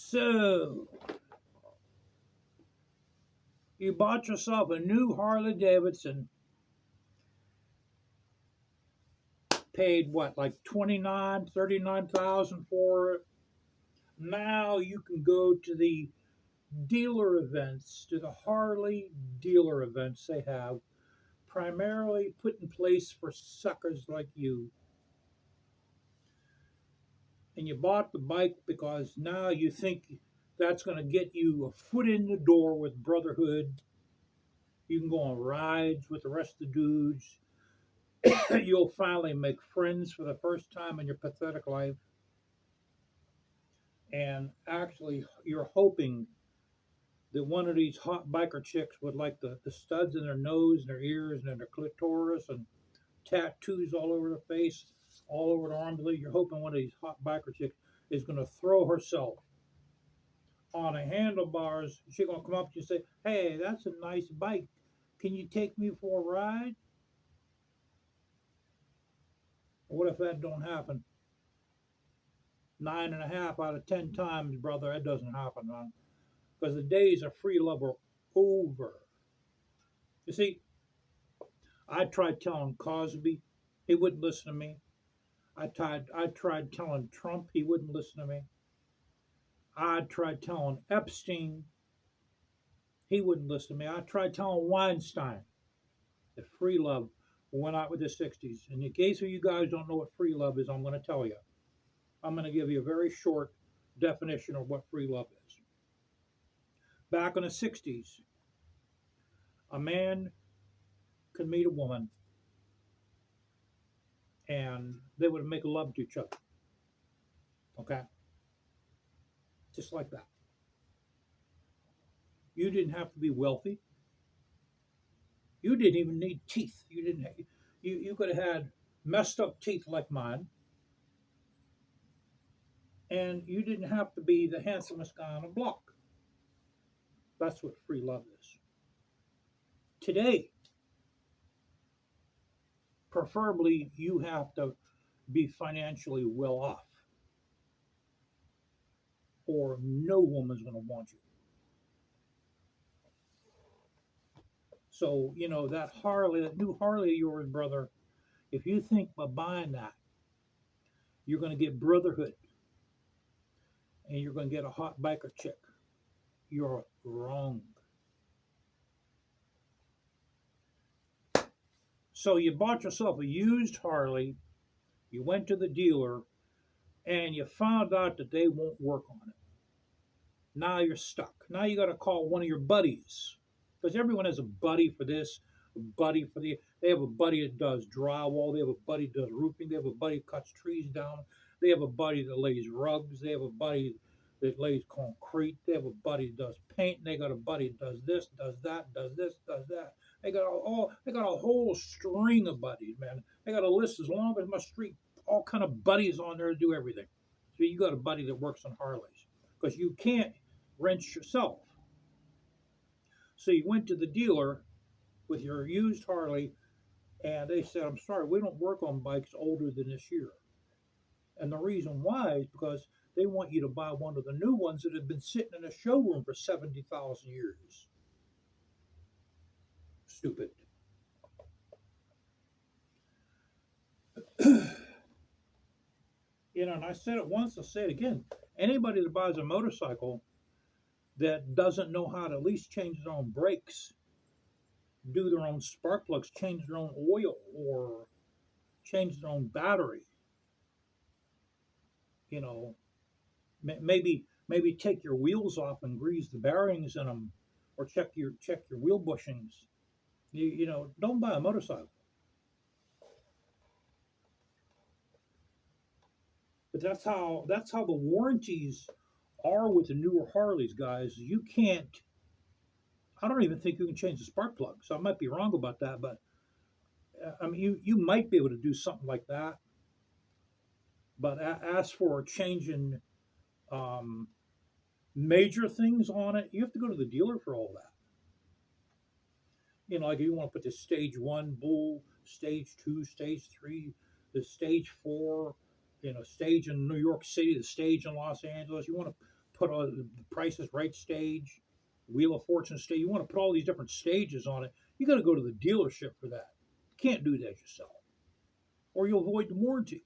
So, you bought yourself a new Harley Davidson, paid what, like 29, 39,000 for it. Now you can go to the dealer events, to the Harley dealer events they have, primarily put in place for suckers like you. And you bought the bike because now you think that's going to get you a foot in the door with brotherhood. You can go on rides with the rest of the dudes. You'll finally make friends for the first time in your pathetic life. And actually, you're hoping that one of these hot biker chicks with like the studs in their nose and their ears and their clitoris and tattoos all over the face, all over the arms. You're hoping one of these hot biker chicks is going to throw herself on a handlebars. She's going to come up to you and say, "Hey, that's a nice bike. Can you take me for a ride?" What if that don't happen? 9.5 out of 10 times, brother, that doesn't happen, man. Because the days of free love are over. You see, I tried telling Cosby, he wouldn't listen to me. I tried telling Trump, he wouldn't listen to me. I tried telling Epstein, he wouldn't listen to me. I tried telling Weinstein that free love went out with the 60s. In the case of you guys don't know what free love is, I'm going to tell you. I'm going to give you a very short definition of what free love is. Back in the 60s, a man could meet a woman and they would make love to each other. Okay? Just like that. You didn't have to be wealthy. You didn't even need teeth. You didn't have, you could have had messed up teeth like mine, and you didn't have to be the handsomest guy on the block. That's what free love is. Today, preferably you have to be financially well off, or no woman's going to want you. So, that Harley, that new Harley of yours, brother, if you think by buying that, you're going to get brotherhood and you're going to get a hot biker chick, you're wrong. So, you bought yourself a used Harley, you went to the dealer, and you found out that they won't work on it. Now you're stuck. Now you got to call one of your buddies, because everyone has a buddy for this, a buddy for they have a buddy that does drywall, they have a buddy that does roofing, they have a buddy that cuts trees down, they have a buddy that lays rugs, they have a buddy that lays concrete, they have a buddy that does paint, and they got a buddy that does this, does that, does this, does that. They got a whole string of buddies, man. They got a list as long as my street, all kind of buddies on there to do everything. So you got a buddy that works on Harleys, because you can't wrench yourself. So you went to the dealer with your used Harley, and they said, "I'm sorry, we don't work on bikes older than this year." And the reason why is because they want you to buy one of the new ones that have been sitting in a showroom for 70,000 years. Stupid. And I said it once, I'll say it again. Anybody that buys a motorcycle that doesn't know how to at least change their own brakes, do their own spark plugs, change their own oil, or change their own battery, you know, maybe take your wheels off and grease the bearings in them, or check your wheel bushings. Don't buy a motorcycle. But that's how the warranties are with the newer Harleys, guys. You can't. I don't even think you can change the spark plug. So I might be wrong about that, but I mean, you might be able to do something like that. But as for changing um, major things on it, you have to go to the dealer for all that. Like you want to put the stage one bull, stage two, stage three, the stage four, stage in New York City, the stage in Los Angeles. You want to put all the Price is Right stage, Wheel of Fortune stage. You want to put all these different stages on it. You got to go to the dealership for that. You can't do that yourself, or you'll void the warranty.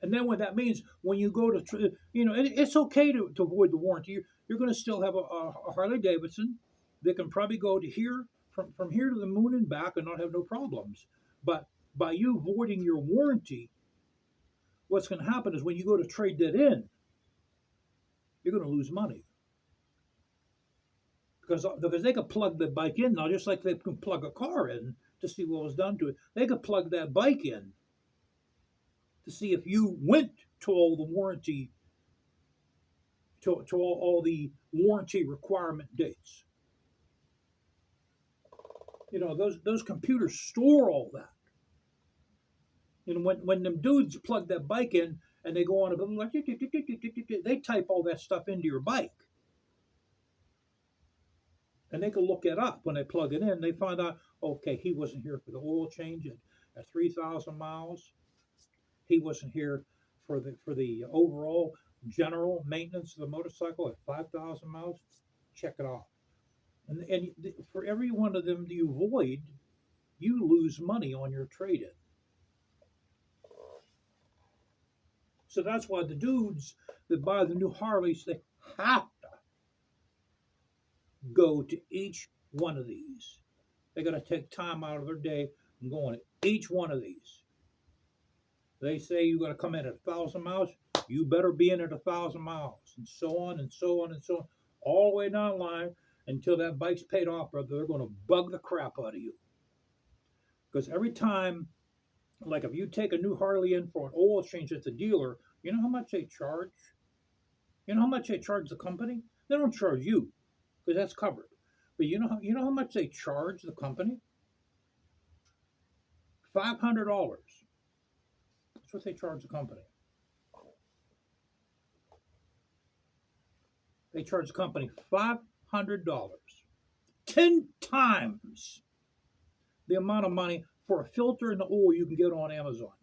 And then what that means when you go to, it's okay to avoid the warranty. You're going to still have a Harley Davidson that can probably go to here from here to the moon and back and not have no problems. But by you voiding your warranty, what's going to happen is when you go to trade that in, you're going to lose money because they could plug the bike in now, just like they can plug a car in to see what was done to it. They could plug that bike in to see if you went to all the warranty to all the warranty requirement dates. Those computers store all that. When them dudes plug that bike in and they go on a like they type all that stuff into your bike. And they can look it up when they plug it in. They find out, okay, he wasn't here for the oil change at 3,000 miles. He wasn't here for the overall general maintenance of the motorcycle at 5,000 miles. Check it off. And for every one of them you void, you lose money on your trade-in. So that's why the dudes that buy the new Harleys, they have to go to each one of these. They got to take time out of their day and go on each one of these. They say you got to come in at 1,000 miles. You better be in at 1,000 miles, and so on and so on and so on, all the way down the line until that bike's paid off, brother. They're going to bug the crap out of you. Because every time, like if you take a new Harley in for an oil change at the dealer, you know how much they charge? You know how much they charge the company? They don't charge you, because that's covered. But you know how much they charge the company? $500. That's what they charge the company. They charge the company $500. 10 times the amount of money for a filter and the oil you can get on Amazon.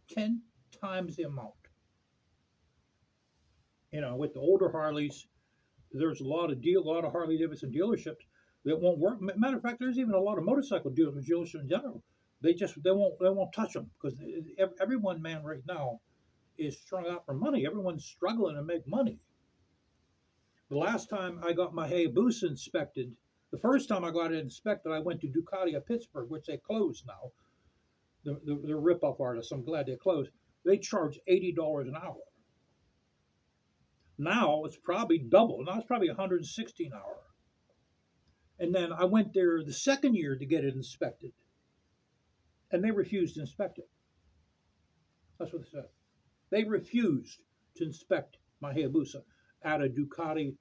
10 times the amount. With the older Harleys, there's a lot of Harley Davidson dealerships that won't work. Matter of fact, there's even a lot of motorcycle dealerships in general. They won't touch them because everyone, man, right now is strung out for money. Everyone's struggling to make money. The last time I got my Hayabusa inspected, the first time I got it inspected, I went to Ducati of Pittsburgh, which they closed now. The rip-off artists, I'm glad they closed. They charge $80 an hour. Now it's probably double. Now it's probably $160 an hour. And then I went there the second year to get it inspected, and they refused to inspect it. That's what they said. They refused to inspect my Hayabusa at Ducati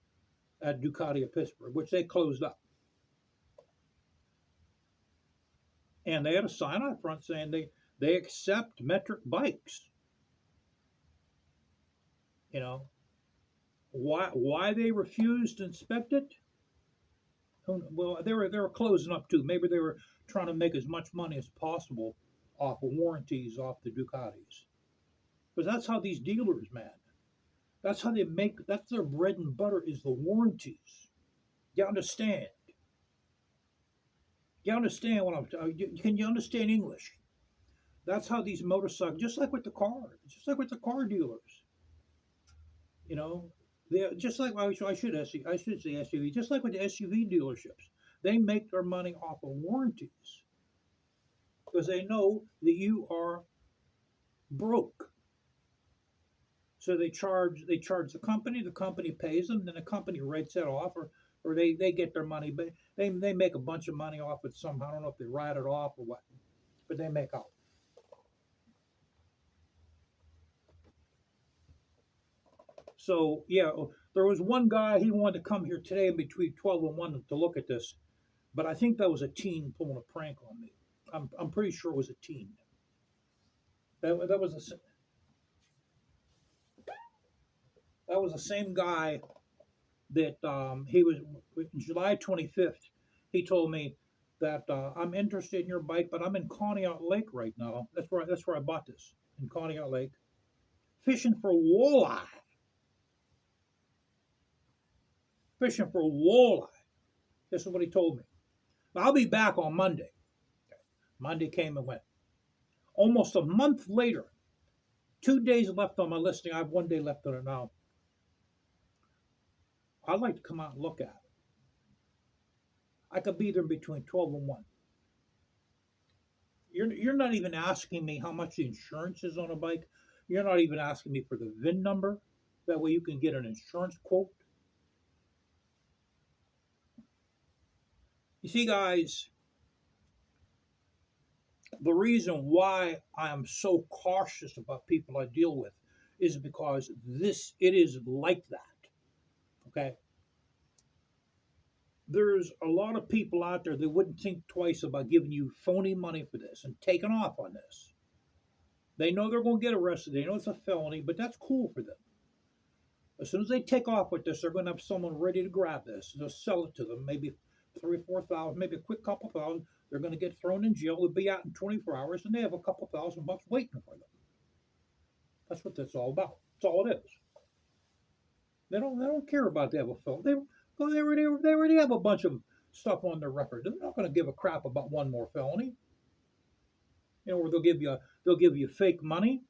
of Pittsburgh, which they closed up. And they had a sign out front saying they accept metric bikes. Why they refused to inspect it? Well, they were closing up too. Maybe they were trying to make as much money as possible off of warranties off the Ducatis. Because that's how these dealers, man. That's how they make. That's their bread and butter is the warranties. You understand? You understand what I'm talking? Can you understand English? That's how these motorcycles, just like with the car dealers. They just like I should say SUV, just like with the SUV dealerships, they make their money off of warranties because they know that you are broke. So they charge the company pays them, then the company writes that off, or they get their money, but they make a bunch of money off it somehow. I don't know if they write it off or what, but they make out. So yeah, there was one guy, he wanted to come here today between 12 and 1 to look at this, but I think that was a teen pulling a prank on me. I'm pretty sure it was a teen. That was the same guy that he was July 25th. He told me that I'm interested in your bike, but I'm in Conneaut Lake right now. That's where I bought this, in Conneaut Lake, fishing for walleye. fishing for walleye. This is what he told me. I'll be back on Monday. Monday came and went. Almost a month later, 2 days left on my listing. I have 1 day left on it now. I'd like to come out and look at it. I could be there between 12 and 1. You're not even asking me how much the insurance is on a bike. You're not even asking me for the VIN number. That way you can get an insurance quote. You see, guys, the reason why I am so cautious about people I deal with is because it is like that. Okay? There's a lot of people out there that wouldn't think twice about giving you phony money for this and taking off on this. They know they're going to get arrested. They know it's a felony, but that's cool for them. As soon as they take off with this, they're going to have someone ready to grab this. They'll sell it to them, maybe 3,000 or 4,000, maybe a quick couple thousand. They're going to get thrown in jail. They'll be out in 24 hours, and they have a couple $1,000 waiting for them. That's what that's all about. That's all it is. They don't care about they have a felony. They already have a bunch of stuff on their record. They're not going to give a crap about one more felony. Or they'll give you fake money.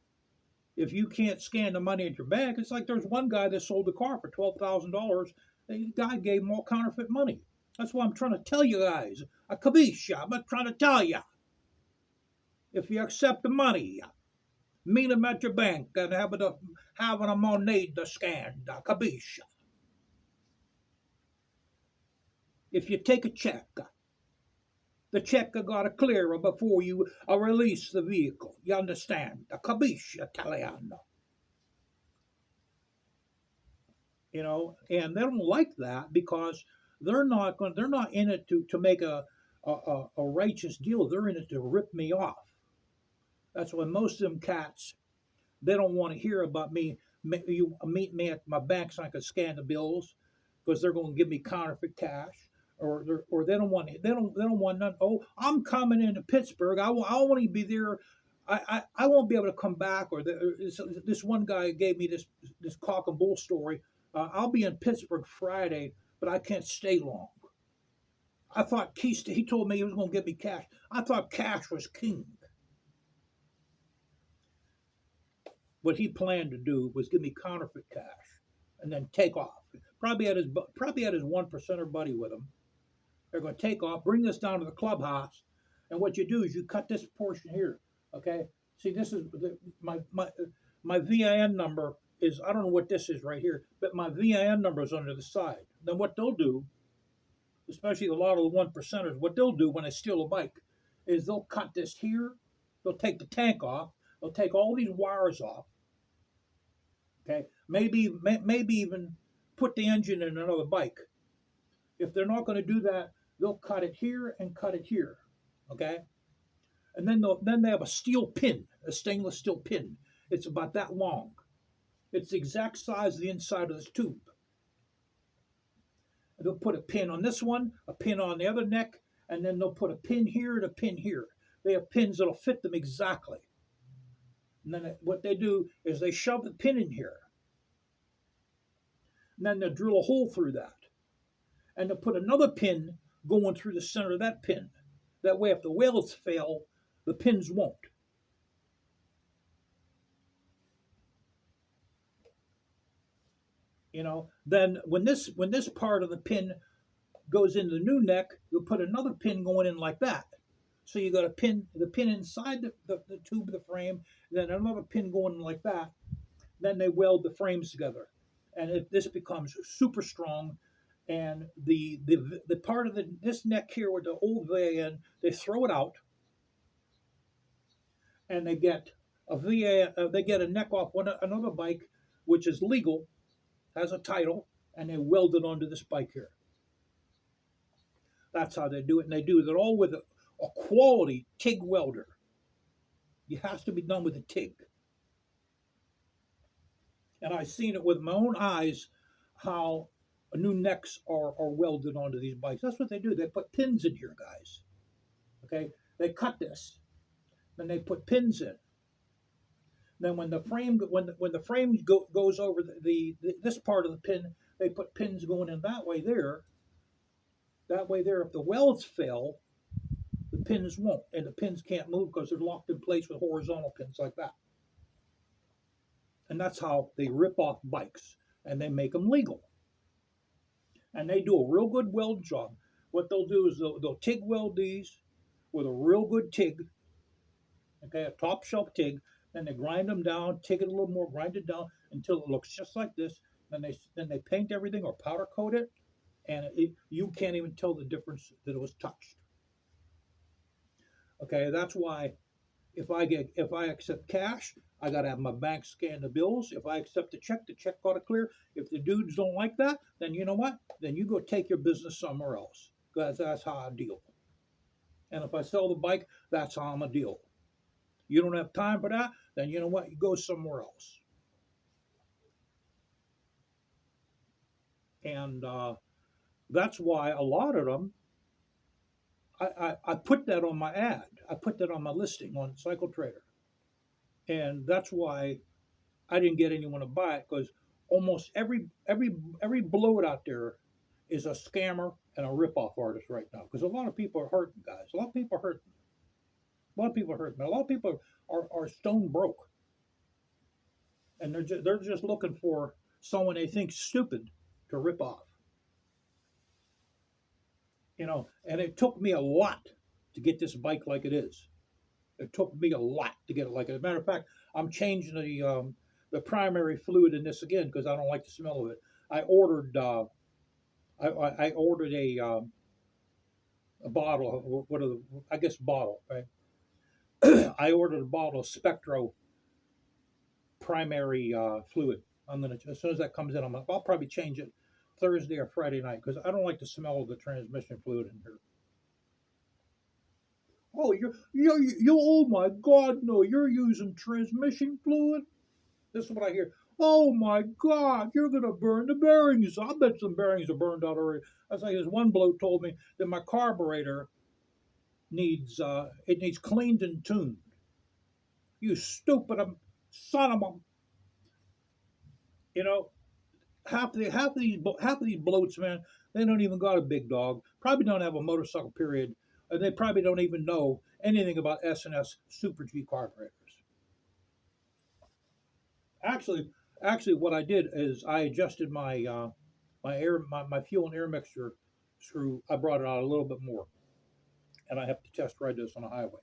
If you can't scan the money at your bank, it's like there's one guy that sold the car for $12,000. The guy gave him all counterfeit money. That's why I'm trying to tell you guys. A kabisha, I'm trying to tell you. If you accept the money, meet him at your bank and having a moneda scanned, a kabisha. If you take a check, the check got to clear before you release the vehicle. You understand? A kabisha Italiano. And they don't like that because they're not in it to make a righteous deal. They're in it to rip me off. That's why most of them cats, they don't want to hear about me. You meet me at my bank so I can scan the bills because they're going to give me counterfeit cash. Or they don't want none. Oh, I'm coming into Pittsburgh. I won't even be there. I won't be able to come back. Or this one guy gave me this cock and bull story. I'll be in Pittsburgh Friday, but I can't stay long. I thought he told me he was going to give me cash. I thought cash was king. What he planned to do was give me counterfeit cash and then take off. Probably had his 1%er buddy with him. They're going to take off, bring this down to the clubhouse, and what you do is you cut this portion here. Okay, see, this is my VIN number is, I don't know what this is right here, but my VIN number is under the side. Then what they'll do, especially a lot of the 1%ers, what they'll do when they steal a bike is they'll cut this here, they'll take the tank off, they'll take all these wires off. Okay, maybe even put the engine in another bike. If they're not going to do that, they'll cut it here and cut it here, okay? And then they have a steel pin, a stainless steel pin. It's about that long. It's the exact size of the inside of this tube. And they'll put a pin on this one, a pin on the other neck, and then they'll put a pin here and a pin here. They have pins that'll fit them exactly. And then what they do is they shove the pin in here. And then they'll drill a hole through that. And they'll put another pin going through the center of that pin. That way, if the wheels fail, the pins won't. Then when this part of the pin goes into the new neck, you'll put another pin going in like that. So you got the pin inside the tube of the frame, then another pin going in like that. Then they weld the frames together, and this becomes super strong. And the part of this neck here with the old VIN, they throw it out, and they get a neck off another bike, which is legal, has a title, and they weld it onto this bike here. That's how they do it, and they do it all with a quality TIG welder. It has to be done with a TIG. And I've seen it with my own eyes how new necks are welded onto these bikes. That's what they do. They put pins in here, guys. Okay, they cut this, then they put pins in. Then when the frame goes over this part of the pin, they put pins going in that way there. That way there, if the welds fail, the pins won't, and the pins can't move because they're locked in place with horizontal pins like that. And that's how they rip off bikes, and they make them legal. And they do a real good weld job. What they'll do is they'll TIG weld these with a real good TIG, okay, a top shelf TIG. Then they grind them down, TIG it a little more, grind it down until it looks just like this. Then they paint everything or powder coat it, and you can't even tell the difference that it was touched. Okay, that's why if I accept cash, I gotta have my bank scan the bills. If I accept the check gotta clear. If the dudes don't like that, then you know what? Then you go take your business somewhere else. Because that's how I deal. And if I sell the bike, that's how I'm a deal. You don't have time for that, then you know what? You go somewhere else. And that's why a lot of them, I put that on my ad. I put that on my listing on Cycle Trader. And that's why I didn't get anyone to buy it because almost every bloat out there is a scammer and a ripoff artist right now. Because a lot of people are hurting, guys. A lot of people are hurting. A lot of people are hurting. A lot of people are stone broke, and they're just looking for someone they think stupid to rip off. And it took me a lot to get this bike like it is. It took me a lot to get it like it. As a matter of fact, I'm changing the primary fluid in this again because I don't like the smell of it. I ordered I ordered a bottle. What are the, I guess bottle, right? I ordered a bottle of Spectro primary fluid. I'm gonna as soon as that comes in, I'll probably change it Thursday or Friday night because I don't like the smell of the transmission fluid in here. Oh, you! Oh my God, no! You're using transmission fluid. This is what I hear. Oh my God, you're gonna burn the bearings. I bet some bearings are burned out already. I was like, this one bloke told me that my carburetor needs cleaned and tuned. You stupid son of a, you know, half of these bloats, man, they don't even got a big dog. Probably don't have a motorcycle period, and they probably don't even know anything about S&S Super G carburetors. Actually, actually, what I did is I adjusted my fuel and air mixture screw. I brought it out a little bit more, and I have to test ride this on a highway.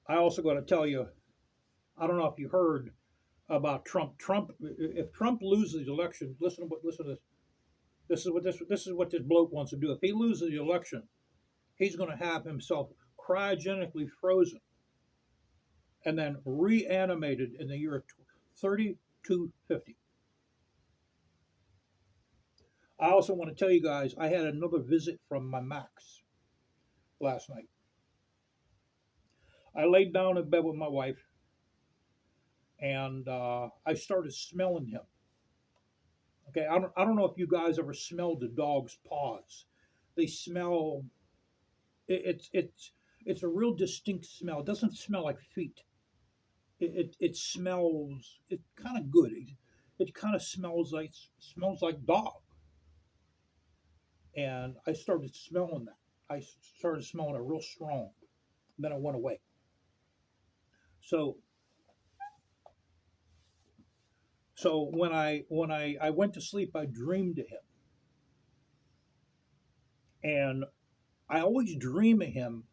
I also got to tell you, I don't know if you heard about Trump. If Trump loses the election, listen to this. This is what this bloke wants to do. If he loses the election, he's going to have himself cryogenically frozen and then reanimated in the year 3250. I also want to tell you guys, I had another visit from my Max last night. I laid down in bed with my wife, and I started smelling him. Okay, I don't know if you guys ever smelled the dog's paws. They smell. It's a real distinct smell. It doesn't smell like feet. It smells. It's kind of good. It kind of smells like dog. And I started smelling that. I started smelling it real strong. And then it went away. So when I went to sleep, I dreamed of him, and I always dream of him.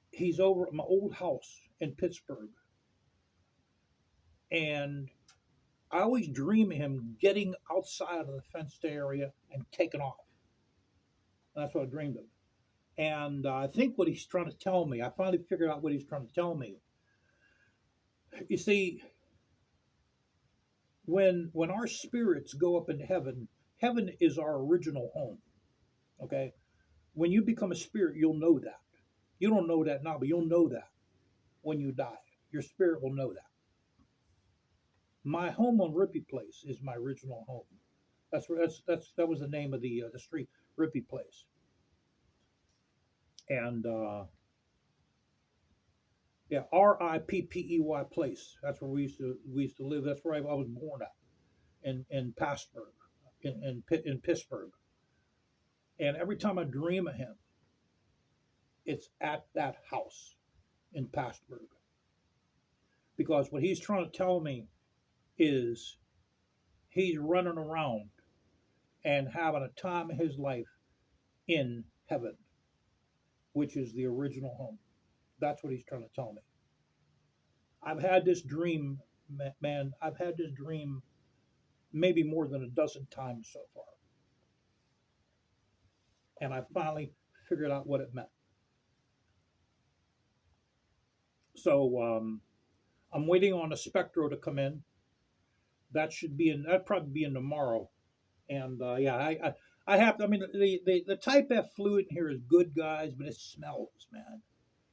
He's over at my old house in Pittsburgh, and I always dream of him getting outside of the fenced area and taking off. And that's what I dreamed of. And I think what he's trying to tell me, I finally figured out what he's trying to tell me. You see, when our spirits go up into heaven, heaven is our original home. Okay, when you become a spirit, you'll know that. You don't know that now, but you'll know that when you die. Your spirit will know that. My home on Rippy Place is my original home. That was the name of the street, Rippy Place. And Yeah, Rippey Place. That's where we used to live. That's where I was born at, in Passburg, in Pittsburgh. And every time I dream of him, it's at that house in Passburg, because what he's trying to tell me is he's running around and having a time of his life in heaven, which is the original home. That's what he's trying to tell me. I've had this dream, man. I've had this dream maybe more than a dozen times so far, and I finally figured out what it meant. So I'm waiting on a Spectro to come in. That should be in. That'd probably be in tomorrow. And yeah, I have. I mean, the Type F fluid in here is good, guys, but it smells, man.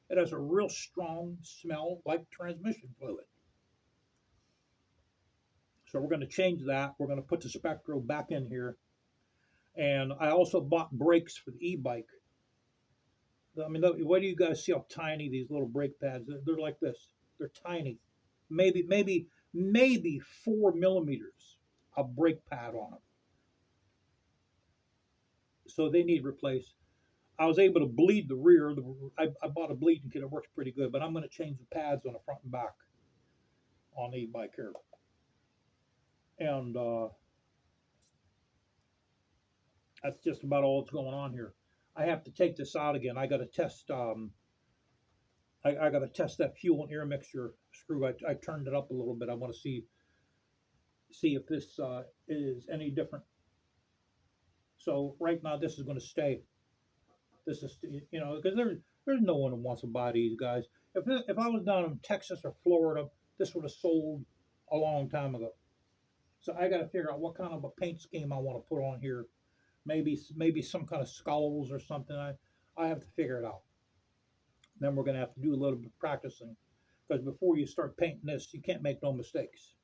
It has a real strong smell like transmission fluid. So we're going to change that. We're going to put the Spectro back in here. And I also bought brakes for the e-bike. I mean, what do you guys see how tiny these little brake pads? They're like this. They're tiny. Maybe 4 millimeters of brake pad on them. So they need replaced. I was able to bleed the rear. I bought a bleeding kit. It works pretty good, but I'm going to change the pads on the front and back on the e-bike here. And that's just about all that's going on here. I have to take this out again. I got to test. I got to test that fuel and air mixture screw. I turned it up a little bit. I want to see if this is any different. So right now, this is going to stay. This is, because there's no one who wants to buy these guys. If I was down in Texas or Florida, this would have sold a long time ago. So I got to figure out what kind of a paint scheme I want to put on here. Maybe some kind of skulls or something. I have to figure it out. Then we're going to have to do a little bit of practicing, because before you start painting this, you can't make no mistakes.